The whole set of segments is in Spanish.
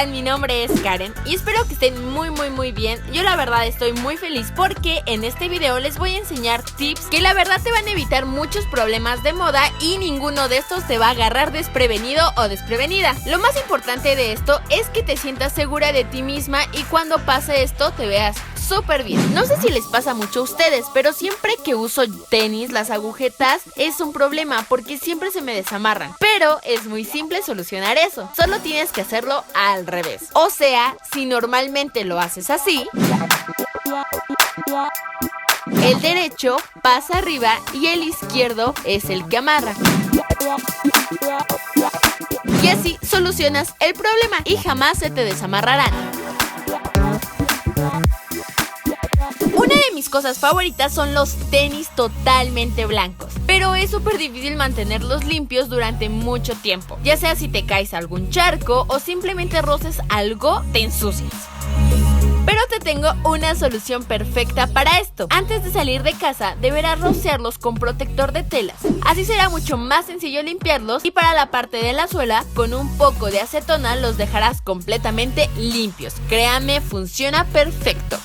están? Mi nombre es Karen y espero que estén muy bien. Yo la verdad estoy muy feliz porque en este video les voy a enseñar tips que la verdad te van a evitar muchos problemas de moda y ninguno de estos te va a agarrar desprevenido o desprevenida. Lo más importante de esto es que te sientas segura de ti misma y cuando pase esto te veas súper bien. No sé si les pasa mucho a ustedes, pero siempre que uso tenis, las agujetas es un problema porque siempre se me desamarran. Pero es muy simple solucionar eso. Solo tienes que hacerlo al revés. O sea, si normalmente lo haces así, el derecho pasa arriba y el izquierdo es el que amarra. Y así solucionas el problema y jamás se te desamarrarán. Una de mis cosas favoritas son los tenis totalmente blancos, pero es súper difícil mantenerlos limpios durante mucho tiempo, ya sea si te caes a algún charco o simplemente roces algo, te ensucias. Pero te tengo una solución perfecta para esto. Antes de salir de casa, deberás rociarlos con protector de telas. Así será mucho más sencillo limpiarlos y para la parte de la suela, con un poco de acetona los dejarás completamente limpios. Créanme, funciona perfecto.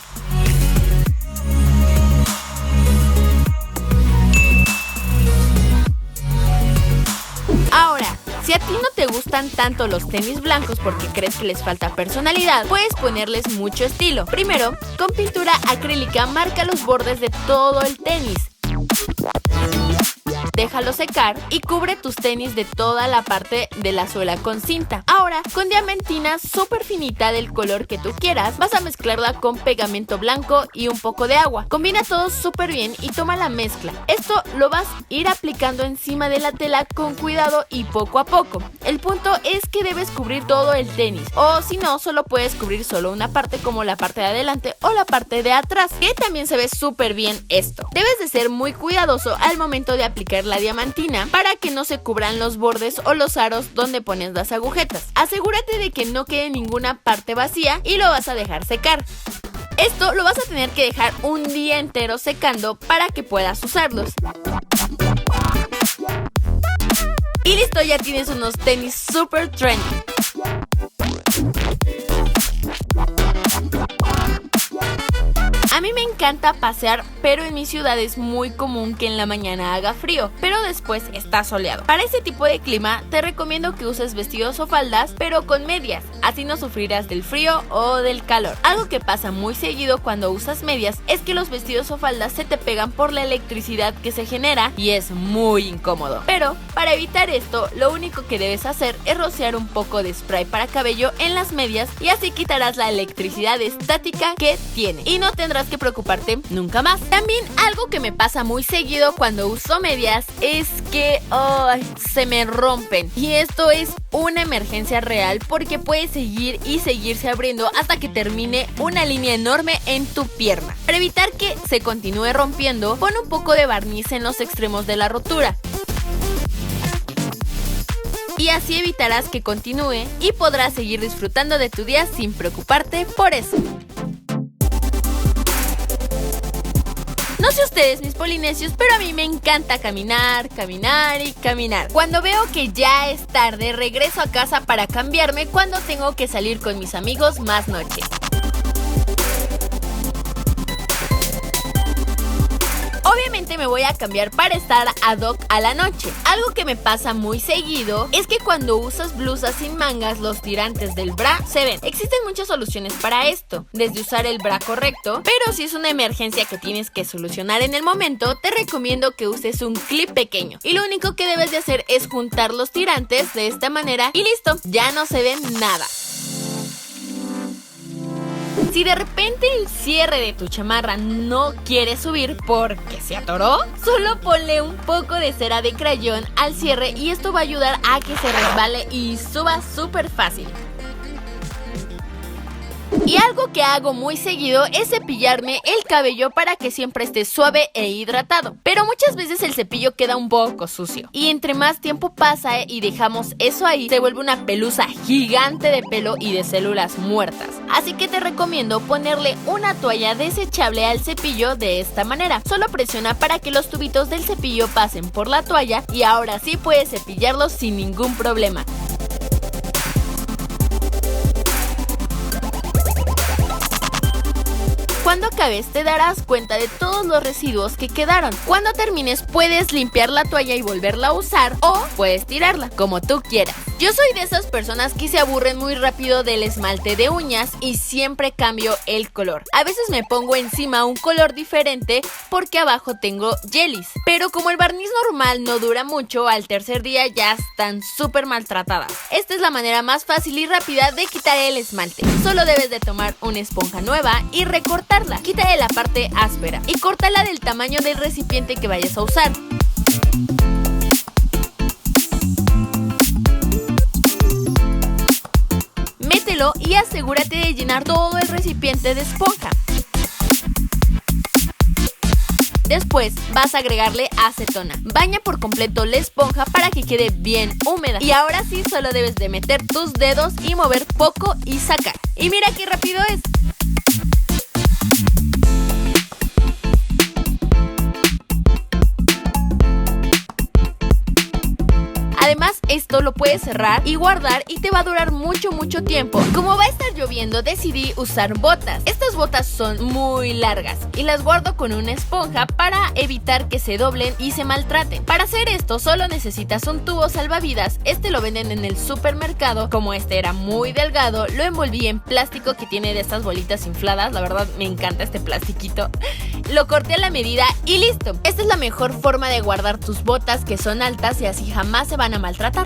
Ahora, si a ti no te gustan tanto los tenis blancos porque crees que les falta personalidad, puedes ponerles mucho estilo. Primero, con pintura acrílica marca los bordes de todo el tenis. Déjalo secar y cubre tus tenis de toda la parte de la suela con cinta. Ahora, con diamantina súper finita del color que tú quieras, vas a mezclarla con pegamento blanco y un poco de agua. Combina todo súper bien y toma la mezcla. Esto lo vas a ir aplicando encima de la tela con cuidado y poco a poco. El punto es que debes cubrir todo el tenis, o si no, solo puedes cubrir solo una parte como la parte de adelante o la parte de atrás, que también se ve súper bien esto. Debes de ser muy cuidadoso al momento de aplicar la diamantina para que no se cubran los bordes o los aros donde pones las agujetas. Asegúrate de que no quede ninguna parte vacía y lo vas a dejar secar. Esto lo vas a tener que dejar un día entero secando para que puedas usarlos. Y listo, ya tienes unos tenis super trendy. A mí me encanta pasear, pero en mi ciudad es muy común que en la mañana haga frío, pero después está soleado. Para este tipo de clima te recomiendo que uses vestidos o faldas, pero con medias, así no sufrirás del frío o del calor. Algo que pasa muy seguido cuando usas medias es que los vestidos o faldas se te pegan por la electricidad que se genera y es muy incómodo. Pero para evitar esto, lo único que debes hacer es rociar un poco de spray para cabello en las medias y así quitarás la electricidad estática que tiene y no tendrás que preocuparte nunca más. También algo que me pasa muy seguido cuando uso medias es que se me rompen y esto es una emergencia real porque puede seguir y seguirse abriendo hasta que termine una línea enorme en tu pierna. Para evitar que se continúe rompiendo, pon un poco de barniz en los extremos de la rotura. Y así evitarás que continúe y podrás seguir disfrutando de tu día sin preocuparte por eso. No sé ustedes, mis polinesios, pero a mí me encanta caminar y caminar. Cuando veo que ya es tarde, regreso a casa para cambiarme cuando tengo que salir con mis amigos más noche. Obviamente me voy a cambiar para estar ad hoc a la noche. Algo que me pasa muy seguido es que cuando usas blusas sin mangas, los tirantes del bra se ven. Existen muchas soluciones para esto, desde usar el bra correcto, pero si es una emergencia que tienes que solucionar en el momento, te recomiendo que uses un clip pequeño. Y lo único que debes de hacer es juntar los tirantes de esta manera y listo, ya no se ven nada. Si de repente el cierre de tu chamarra no quiere subir porque se atoró, solo ponle un poco de cera de crayón al cierre y esto va a ayudar a que se resbale y suba súper fácil. Y algo que hago muy seguido es cepillarme el cabello para que siempre esté suave e hidratado. Pero muchas veces el cepillo queda un poco sucio. Y entre más tiempo pasa y dejamos eso ahí, se vuelve una pelusa gigante de pelo y de células muertas. Así que te recomiendo ponerle una toalla desechable al cepillo de esta manera. Solo presiona para que los tubitos del cepillo pasen por la toalla y ahora sí puedes cepillarlos sin ningún problema. Cuando acabes te darás cuenta de todos los residuos que quedaron. Cuando termines puedes limpiar la toalla y volverla a usar o puedes tirarla, como tú quieras. Yo soy de esas personas que se aburren muy rápido del esmalte de uñas y siempre cambio el color. A veces me pongo encima un color diferente porque abajo tengo jellies, pero como el barniz normal no dura mucho, al tercer día ya están súper maltratadas. Esta es la manera más fácil y rápida de quitar el esmalte. Solo debes de tomar una esponja nueva y recortarla. Quítale la parte áspera y córtala del tamaño del recipiente que vayas a usar. Mételo y asegúrate de llenar todo el recipiente de esponja. Después vas a agregarle acetona. Baña por completo la esponja para que quede bien húmeda. Y ahora sí solo debes de meter tus dedos y mover poco y sacar. Y mira qué rápido es. Además, esto lo puedes cerrar y guardar y te va a durar mucho tiempo. Como va a estar lloviendo, decidí usar botas. Estas botas son muy largas y las guardo con una esponja para evitar que se doblen y se maltraten. Para hacer esto solo necesitas un tubo salvavidas. Este lo venden en el supermercado. Como este era muy delgado, lo envolví en plástico que tiene de estas bolitas infladas. La verdad me encanta este plastiquito. Lo corté a la medida y listo. Esta es la mejor forma de guardar tus botas, que son altas y así jamás se van a maltratar.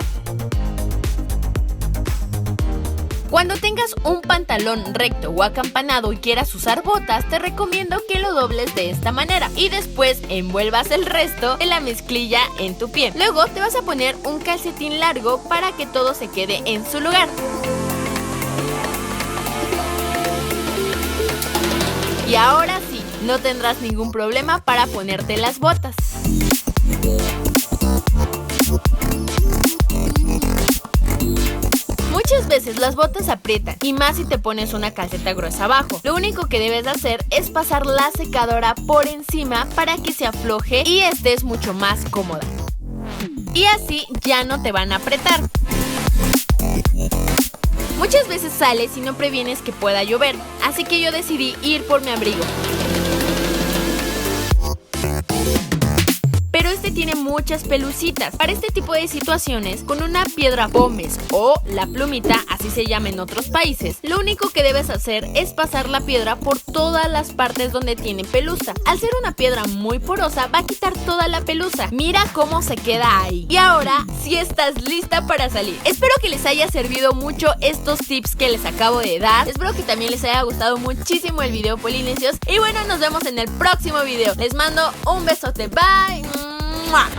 Cuando tengas un pantalón recto o acampanado y quieras usar botas, te recomiendo que lo dobles de esta manera y después envuelvas el resto de la mezclilla en tu pie. Luego te vas a poner un calcetín largo para que todo se quede en su lugar. Y ahora sí, no tendrás ningún problema para ponerte las botas. Muchas veces las botas aprietan, y más si te pones una calceta gruesa abajo. Lo único que debes hacer es pasar la secadora por encima para que se afloje y estés mucho más cómoda. Y así ya no te van a apretar. Muchas veces sales y no previenes que pueda llover, así que yo decidí ir por mi abrigo. Pero este tiene muchas pelucitas. Para este tipo de situaciones, con una piedra pómez o la plumita, así se llama en otros países, lo único que debes hacer es pasar la piedra por todas las partes donde tiene pelusa. Al ser una piedra muy porosa, va a quitar toda la pelusa. Mira cómo se queda ahí. Y ahora sí estás lista para salir. Espero que les haya servido mucho estos tips que les acabo de dar. Espero que también les haya gustado muchísimo el video, polinesios. Y bueno, nos vemos en el próximo video. Les mando un besote. Bye. ¡Mua!